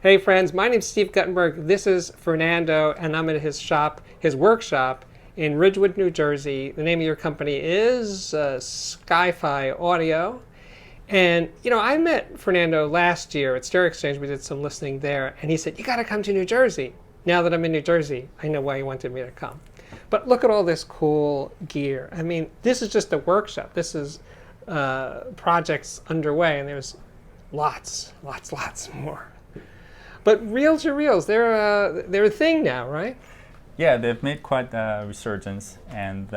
Hey friends, my name's Steve Guttenberg. This is Fernando, and I'm at his shop, his workshop in Ridgewood, New Jersey. The name of your company is Sky-Fi Audio. And, you know, I met Fernando last year at Stereo Exchange. We did some listening there, and he said, you got to come to New Jersey. Now that I'm in New Jersey, I know why he wanted me to come. But look at all this cool gear. I mean, this is just a workshop. This is projects underway, and there's lots more. But reel-to-reels, they're a thing now, right? Yeah, they've made quite a resurgence, and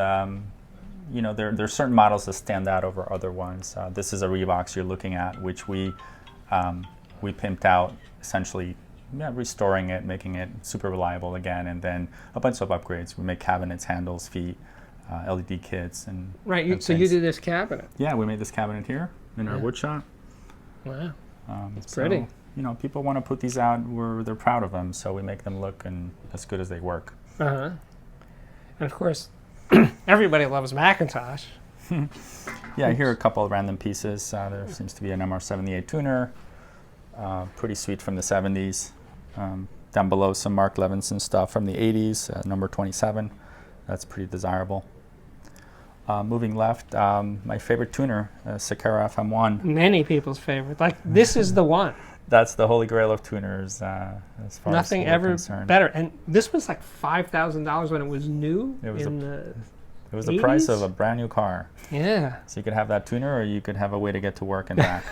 you know, there are certain models that stand out over other ones. This is a Reebox you're looking at, which we pimped out, essentially restoring it, making it super reliable again, and then a bunch of upgrades. We make cabinets, handles, feet, LED kits, and right. So you did this cabinet? Yeah, we made this cabinet here in our wood shop. Wow, it's so, pretty. You know, people want to put these out where they're proud of them, so we make them look as good as they work. And of course, everybody loves McIntosh. Yeah, here are a couple of random pieces. There seems to be an MR78 tuner, pretty sweet from the 70s. Down below, some Mark Levinson stuff from the 80s, number 27. That's pretty desirable. Moving left, my favorite tuner, Sakara FM1. Many people's favorite. Like, this is the one. That's the holy grail of tuners, as far Nothing as ever concerned. better. And this was like $5,000 when it was new. It was the It was 80s? the price of a brand new car. Yeah. So you could have that tuner, or you could have a way to get to work and back.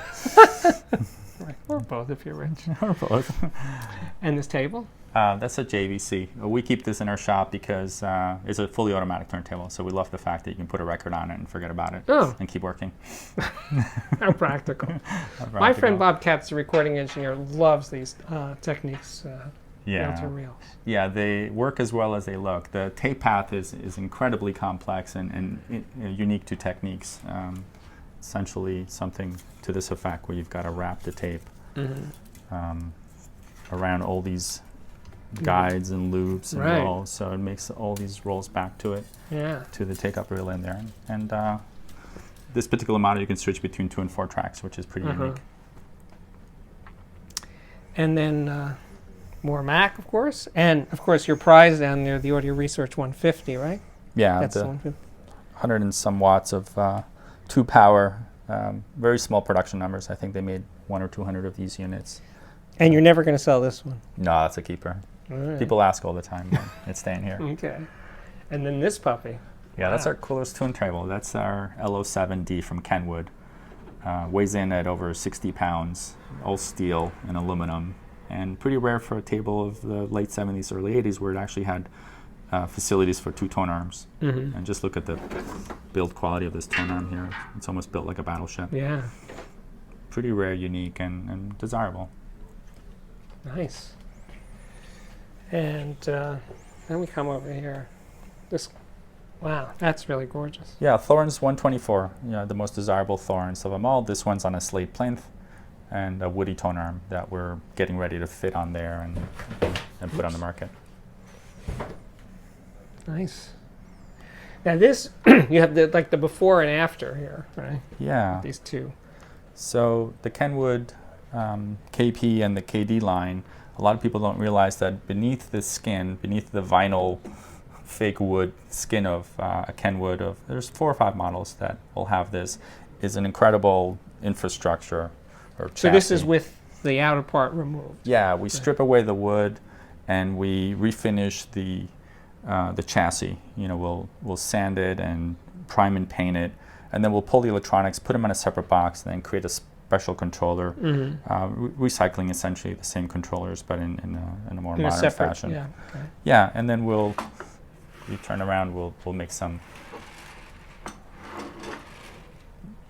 Or both if you're rich. Or both. And this table? That's a JVC. We keep this in our shop because it's a fully automatic turntable. So we love the fact that you can put a record on it and forget about it and keep working. How practical. My friend Bob Katz, the recording engineer, loves these techniques, reel-to-reels. Yeah, they work as well as they look. The tape path is incredibly complex and unique to techniques. Essentially something to this effect where you've got to wrap the tape around all these guides and loops and rolls, so it makes all these rolls back to it, to the take-up reel in there. And this particular model, you can switch between 2 and 4 tracks, which is pretty unique. And then more Mac, of course, and of course your prize down there, the Audio Research 150, right? Yeah, that's the 150. 100 and some watts of 2 power, very small production numbers. I think they made 100 or 200 of these units. And you're never going to sell this one? No, that's a keeper. Right. People ask all the time, but it's staying here. Okay. And then this puppy. Yeah, that's our coolest turntable. That's our LO7D from Kenwood. Weighs in at over 60 pounds, all steel and aluminum, and pretty rare for a table of the late 70s, early 80s, where it actually had facilities for 2 tone arms. And just look at the build quality of this tone arm here. It's almost built like a battleship. Yeah. Pretty rare, unique, and desirable. Nice. And then we come over here. Wow, that's really gorgeous. Yeah, Thorns 124, the most desirable Thorns of them all. This one's on a slate plinth and a woody tone arm that we're getting ready to fit on there and put on the market. Nice. Now this, you have the before and after here, right? Yeah. These two. So the Kenwood KP and the KD line, a lot of people don't realize that beneath the skin, beneath the vinyl fake wood skin of a Kenwood, there's 4 or 5 models that will have this, is an incredible infrastructure or chassis. So this is with the outer part removed? Yeah, we strip away the wood and we refinish the chassis. You know, we'll sand it and prime and paint it, and then we'll pull the electronics, put them in a separate box, and then create a special controller, recycling essentially the same controllers, but in a more modern fashion. Yeah, okay. Yeah, and then we turn around, we'll make some,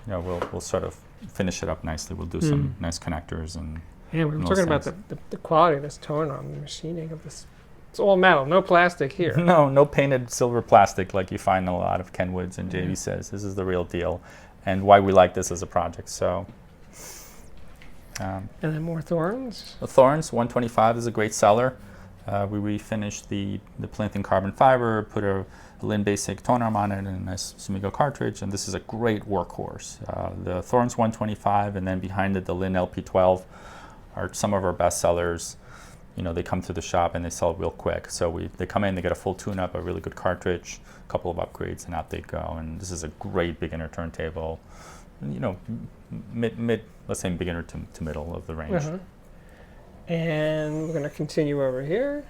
we'll sort of finish it up nicely. We'll do some nice connectors and. Yeah, we're talking about the quality of this tone arm, the machining of this. It's all metal, no plastic here. No painted silver plastic like you find in a lot of Kenwoods and JV says. This is the real deal, and why we like this as a project. So. And then more Thorns? The Thorns 125 is a great seller. We refinished the plinth in carbon fiber, put a Lin Basic tone arm on it, and a nice Sumigo cartridge, and this is a great workhorse. The Thorns 125, and then behind it the Lin LP12 some of our best sellers. They come to the shop and they sell real quick. So they come in, they get a full tune-up, a really good cartridge, a couple of upgrades, and out they go. And this is a great beginner turntable. Mid, let's say beginner to middle of the range. And we're going to continue over here.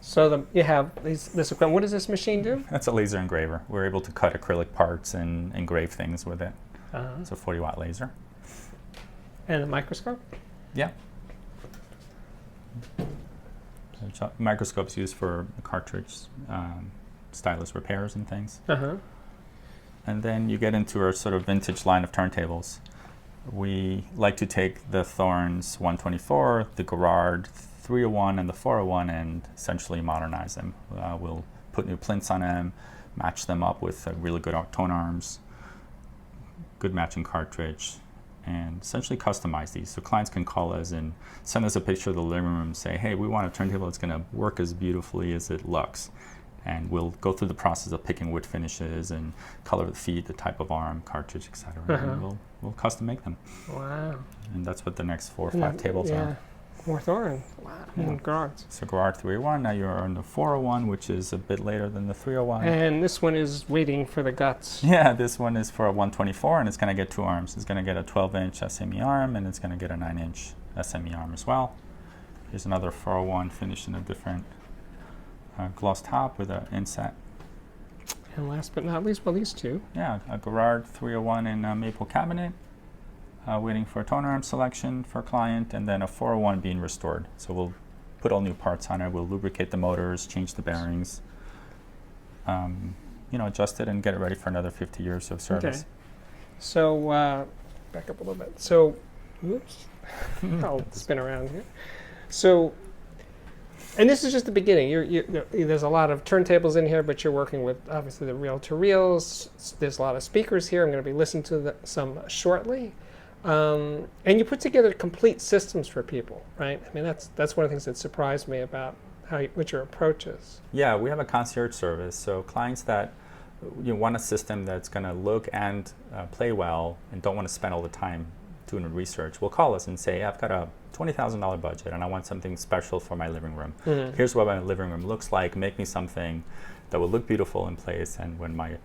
So you have this equipment. What does this machine do? That's a laser engraver. We're able to cut acrylic parts and engrave things with it. It's a 40-watt laser. And a microscope? Yeah. So microscopes used for cartridge, stylus repairs and things. And then you get into our sort of vintage line of turntables. We like to take the Thorns 124, the Garrard 301, and the 401 and essentially modernize them. We'll put new plinths on them, match them up with really good tone arms, good matching cartridge, and essentially customize these. So clients can call us and send us a picture of the living room and say, hey, we want a turntable that's going to work as beautifully as it looks. And we'll go through the process of picking wood finishes and color the feet, the type of arm, cartridge, etc. And we'll custom make them. Wow. And that's what the next 4 or 5 tables are. More Thorn. Wow. And Garrards. So Garrard 301, now you're on the 401, which is a bit later than the 301. And this one is waiting for the guts. Yeah, this one is for a 124, and it's going to get 2 arms. It's going to get a 12-inch SME arm, and it's going to get a 9-inch SME arm as well. Here's another 401 finished in a different gloss top with an inset. And last but not least, well, these two. Yeah, a Garrard 301 in a maple cabinet, waiting for a tone arm selection for a client, and then a 401 being restored. So we'll put all new parts on it. We'll lubricate the motors, change the bearings, adjust it, and get it ready for another 50 years of service. Okay. So back up a little bit. So, oops, I'll spin around here. So, and this is just the beginning. There's a lot of turntables in here, but you're working with obviously the reel-to-reels. There's a lot of speakers here. I'm going to be listening to some shortly. And you put together complete systems for people, right? I mean, that's one of the things that surprised me about what your approach is. Yeah, we have a concierge service. So clients that want a system that's going to look and play well and don't want to spend all the time doing research will call us and say, I've got a $20,000 budget and I want something special for my living room. Here's what my living room looks like. Make me something that will look beautiful in place, and when my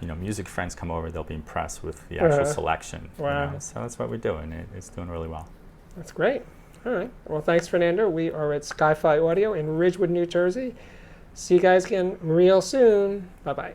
music friends come over, they'll be impressed with the actual selection. Wow. So that's what we're doing. It's doing really well. That's great. All right. Well, thanks, Fernando. We are at Sci-Fi Audio in Ridgewood, New Jersey. See you guys again real soon. Bye-bye.